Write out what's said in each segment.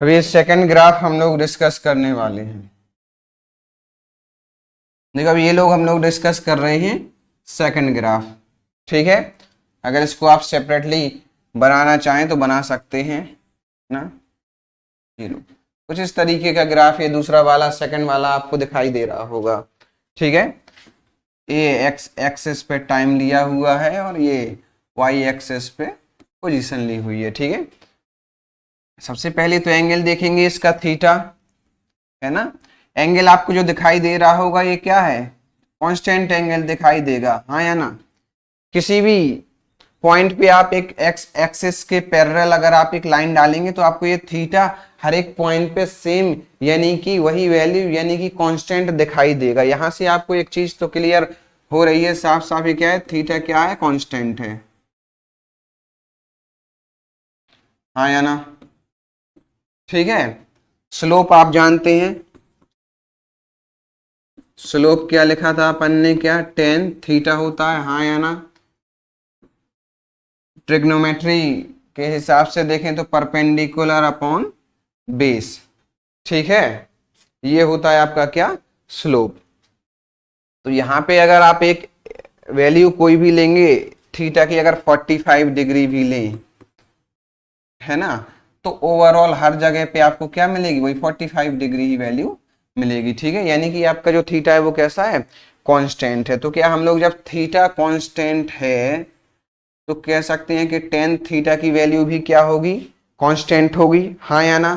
अब ये second graph हम लोग डिस्कस करने वाले हैं। देखो अब ये लोग हम लोग डिस्कस कर रहे हैं सेकंड ग्राफ। ठीक है, अगर इसको आप सेपरेटली बनाना चाहें तो बना सकते हैं ना। ये लो, कुछ इस तरीके का ग्राफ, ये दूसरा वाला सेकंड वाला आपको दिखाई दे रहा होगा। ठीक है, ये एक्स एक्सिस पे टाइम लिया हुआ है और ये वाई एक्सिस पे पोजीशन ली हुई है। ठीक है, सबसे पहले तो एंगल देखेंगे इसका थीटा, है ना। एंगल आपको जो दिखाई दे रहा होगा ये क्या है, कांस्टेंट एंगल दिखाई देगा, हाँ या ना। किसी भी पॉइंट पे आप एक एक्स एक्सिस के पैरेलल अगर आप एक लाइन डालेंगे तो आपको ये थीटा हर एक पॉइंट पे सेम यानी कि वही वैल्यू यानी कि कांस्टेंट दिखाई देगा। यहां से आपको एक चीज तो क्लियर हो रही है साफ साफ, ये क्या है, थीटा क्या है, कांस्टेंट है, हाँ या ना। ठीक है, स्लोप आप जानते हैं, स्लोप क्या लिखा था अपन ने, क्या टेन थीटा होता है, हाँ या ना। ट्रिग्नोमेट्री के हिसाब से देखें तो परपेंडिकुलर अपॉन बेस। ठीक है, ये होता है आपका क्या, स्लोप। तो यहां पे अगर आप एक वैल्यू कोई भी लेंगे थीटा की, अगर 45 डिग्री भी लें, है ना, तो ओवरऑल हर जगह पे आपको क्या मिलेगी, वही 45 डिग्री ही वैल्यू मिलेगी। ठीक है, यानी कि आपका जो थीटा है वो कैसा है, कांस्टेंट है। तो क्या हम लोग जब थीटा कांस्टेंट है तो कह सकते हैं कि टेन थीटा की वैल्यू भी क्या होगी, कांस्टेंट होगी, हाँ या ना।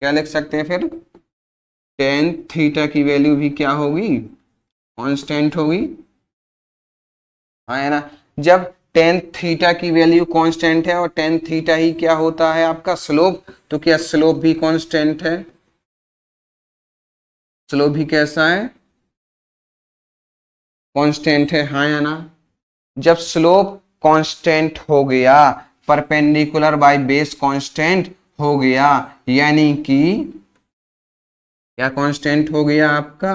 क्या लिख सकते हैं फिर, टेन थीटा की वैल्यू भी क्या होगी, कांस्टेंट होगी, हाँ या ना। जब टेन थीटा की वैल्यू कांस्टेंट है और टेन थीटा ही क्या होता है आपका स्लोप, तो क्या स्लोप भी कांस्टेंट है, स्लोप भी कैसा है, कांस्टेंट है, हाँ या ना। जब स्लोप कांस्टेंट हो गया, परपेंडिकुलर बाय बेस कांस्टेंट हो गया, यानी कि क्या कांस्टेंट हो गया आपका,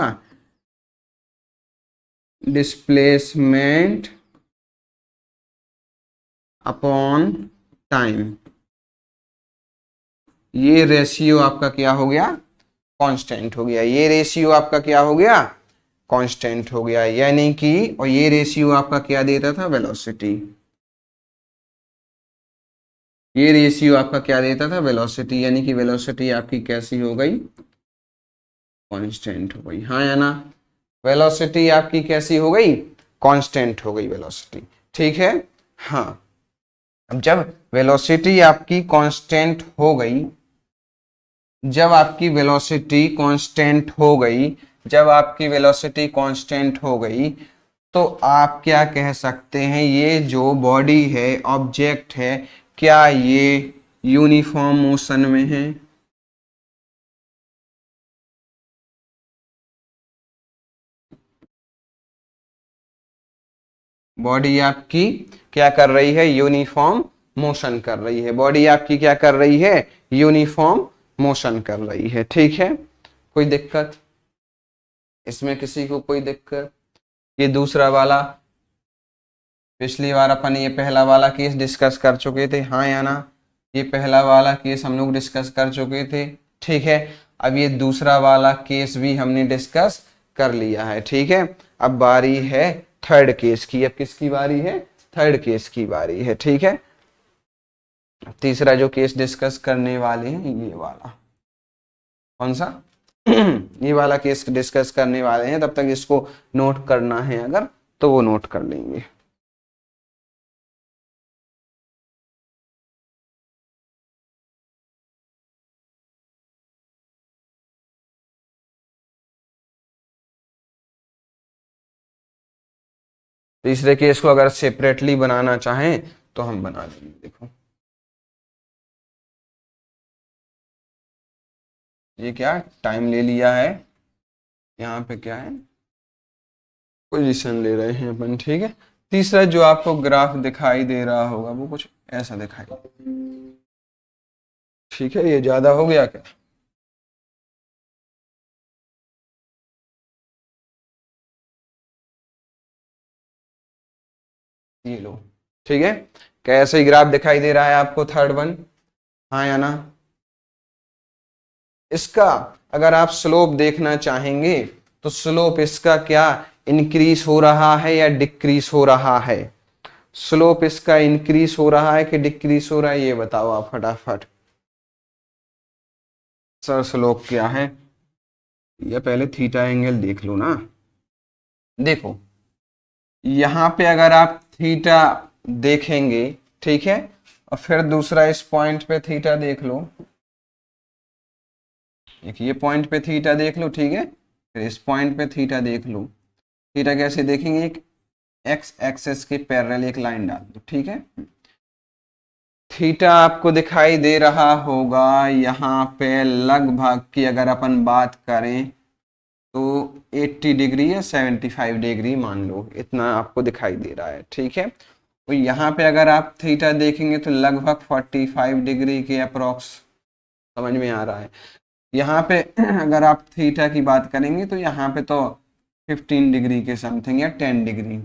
डिस्प्लेसमेंट अपॉन टाइम, ये रेशियो आपका क्या हो गया, कांस्टेंट हो गया। ये रेशियो आपका क्या हो गया, कांस्टेंट हो गया, यानी कि, और ये रेशियो आपका क्या देता था, वेलोसिटी। ये रेशियो आपका क्या देता था, वेलोसिटी, यानी कि वेलोसिटी आपकी कैसी हो गई, कांस्टेंट हो गई, हाँ या ना। वेलोसिटी आपकी कैसी हो गई, कांस्टेंट हो गई वेलोसिटी। ठीक है, हाँ। अब जब वेलोसिटी आपकी कांस्टेंट हो गई, जब आपकी वेलोसिटी कांस्टेंट हो गई, जब आपकी वेलोसिटी कांस्टेंट हो गई, तो आप क्या कह सकते हैं, ये जो बॉडी है, ऑब्जेक्ट है, क्या ये यूनिफॉर्म मोशन में है। बॉडी आपकी क्या कर रही है, यूनिफॉर्म मोशन कर रही है। बॉडी आपकी क्या कर रही है, यूनिफॉर्म मोशन कर रही है। ठीक है, कोई दिक्कत इसमें, किसी को कोई दिक्कत। ये दूसरा वाला, पिछली बार अपन ये पहला वाला केस डिस्कस कर चुके थे, हाँ या ना। ये पहला वाला केस हम लोग डिस्कस कर चुके थे। ठीक है, अब ये दूसरा वाला केस भी हमने डिस्कस कर लिया है। ठीक है, अब बारी है थर्ड केस की। अब किसकी बारी है, थर्ड केस की बारी है। ठीक है, तीसरा जो केस डिस्कस करने वाले हैं ये वाला, कौन सा ये वाला केस डिस्कस करने वाले हैं। तब तक इसको नोट करना है अगर, तो वो नोट कर लेंगे। तीसरे केस को अगर सेपरेटली बनाना चाहें तो हम बना लेंगे। देखो ये क्या टाइम ले लिया है, यहाँ पे क्या है, पोजीशन ले रहे हैं अपन। ठीक है, तीसरा जो आपको ग्राफ दिखाई दे रहा होगा वो कुछ ऐसा दिखाई, ठीक है, ये ज्यादा हो गया क्या, ये लो। ठीक है, कैसे ग्राफ दिखाई दे रहा है आपको, थर्ड वन, हाँ या ना। इसका अगर आप स्लोप देखना चाहेंगे तो स्लोप इसका क्या इंक्रीज हो रहा है या डिक्रीज हो रहा है? स्लोप इसका इंक्रीज हो रहा है कि डिक्रीज हो रहा है, ये बताओ आप फटाफट। सर स्लोप क्या है? या पहले थीटा एंगल देख लो ना। देखो यहां पे अगर आप थीटा देखेंगे, ठीक है, और फिर दूसरा इस पॉइंट पे थीटा देख लो, एक ये पॉइंट पे थीटा देख लो, ठीक है, फिर इस पॉइंट पे थीटा देख लो। थीटा कैसे देखेंगे? एक एक्स एक्सेस के पैरेलल एक लाइन डाल दो, ठीक है। थीटा आपको दिखाई दे रहा होगा यहाँ पे लगभग की अगर अपन बात करें तो 80 डिग्री या 75 डिग्री मान लो, इतना आपको दिखाई दे रहा है, ठीक है। तो यहाँ पे अगर आप थीटा देखेंगे तो लगभग 45 डिग्री के अप्रोक्स, समझ में आ रहा है। यहाँ पे अगर आप थीटा की बात करेंगे तो यहाँ पे तो 15 डिग्री के समथिंग या 10 डिग्री,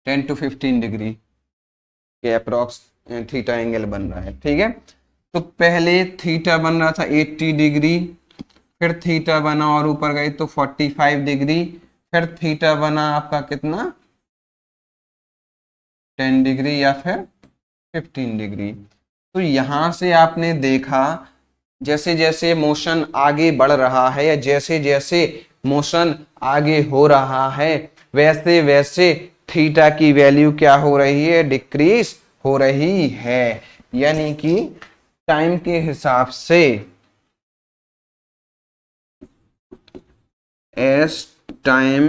10 to 15 डिग्री के अप्रोक्स थीटा एंगल बन रहा है, ठीक है। तो पहले थीटा बन रहा था 80 डिग्री, फिर थीटा बना और ऊपर गए तो 45 डिग्री, फिर थीटा बना आपका कितना 10 डिग्री या फिर 15 डिग्री। तो यहां से आपने देखा जैसे जैसे मोशन आगे बढ़ रहा है या जैसे जैसे मोशन आगे हो रहा है वैसे वैसे थीटा की वैल्यू क्या हो रही है? डिक्रीज हो रही है। यानी कि टाइम के हिसाब से as time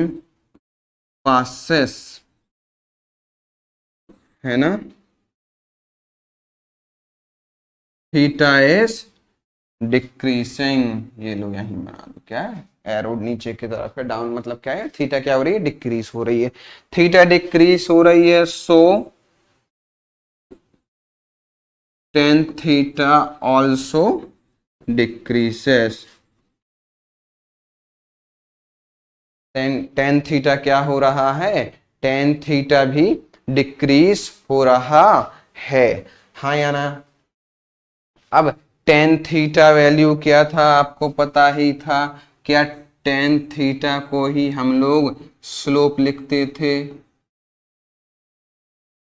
passes, है ना, थीटा इज डिक्रीसिंग। ये लो यहीं बना दो, क्या है एरो नीचे की तरफ है, डाउन मतलब क्या है, थीटा क्या हो रही है? डिक्रीज हो रही है। थीटा डिक्रीज हो रही है, so tan theta also decreases. Tan theta क्या हो रहा है? टेन थीटा भी डिक्रीज हो रहा है, हाँ या ना? अब टेन थीटा वैल्यू क्या था आपको पता ही था, क्या टेन थीटा को ही हम लोग स्लोप लिखते थे?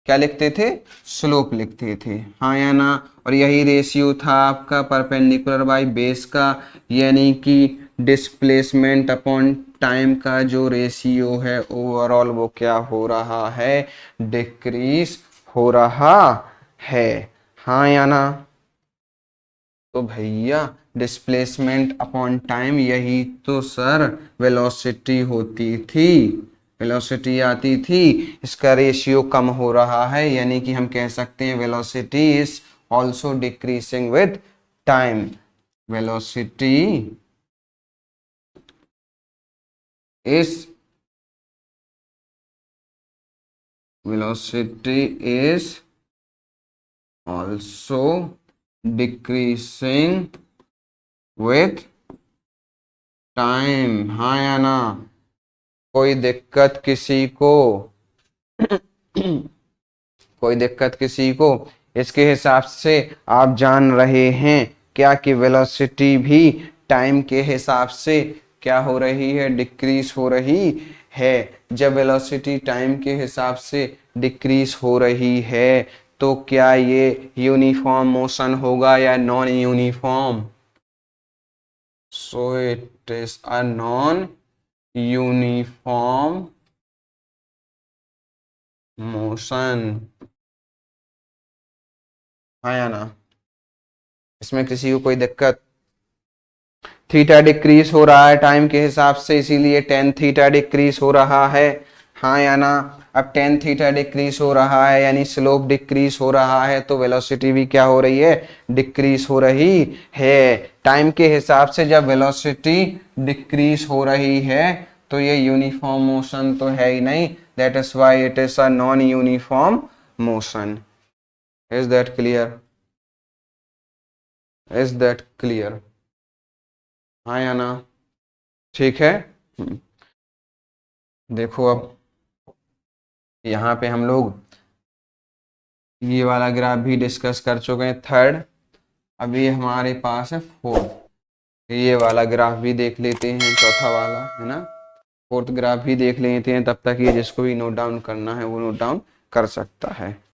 क्या लिखते थे? स्लोप लिखते थे, हाँ या ना? और यही रेशियो था आपका परपेंडिकुलर बाय बेस का, यानी कि डिस्प्लेसमेंट अपॉन टाइम का जो रेशियो है ओवरऑल वो क्या हो रहा है? डिक्रीज हो रहा है, हाँ या ना? तो भैया डिस्प्लेसमेंट अपॉन टाइम यही तो सर वेलोसिटी होती थी, वेलोसिटी आती थी, इसका रेशियो कम हो रहा है, यानी कि हम कह सकते हैं velocity is also decreasing with time. Velocity is velocity is also decreasing with time, हाँ या ना? कोई दिक्कत किसी को? कोई दिक्कत किसी को? इसके हिसाब से आप जान रहे हैं क्या कि वेलोसिटी भी टाइम के हिसाब से क्या हो रही है? डिक्रीज हो रही है। जब वेलोसिटी टाइम के हिसाब से डिक्रीज हो रही है तो क्या ये यूनिफॉर्म मोशन होगा या non uniform? So it is a non uniform motion, हाँ या ना? इसमें किसी को कोई दिक्कत? थीटा डिक्रीज हो रहा है टाइम के हिसाब से, इसीलिए टेन थीटा डिक्रीज हो रहा है, हाँ या ना? अब टेन थीटा डिक्रीज हो रहा है यानी स्लोप डिक्रीज हो रहा है, तो वेलोसिटी भी क्या हो रही है? डिक्रीज हो रही है। टाइम के हिसाब से जब वेलोसिटी डिक्रीज हो रही है तो ये यूनिफॉर्म मोशन तो है ही नहीं, that is why it is a non uniform motion. Is that clear? Is that clear, हाँ या ना? ठीक है। देखो अब यहाँ पे हम लोग ये वाला ग्राफ भी डिस्कस कर चुके हैं, थर्ड। अभी हमारे पास है फोर्थ। ये वाला ग्राफ भी देख लेते हैं, चौथा वाला है ना, फोर्थ ग्राफ भी देख लेते हैं। तब तक ये जिसको भी नोट डाउन करना है वो नोट डाउन कर सकता है।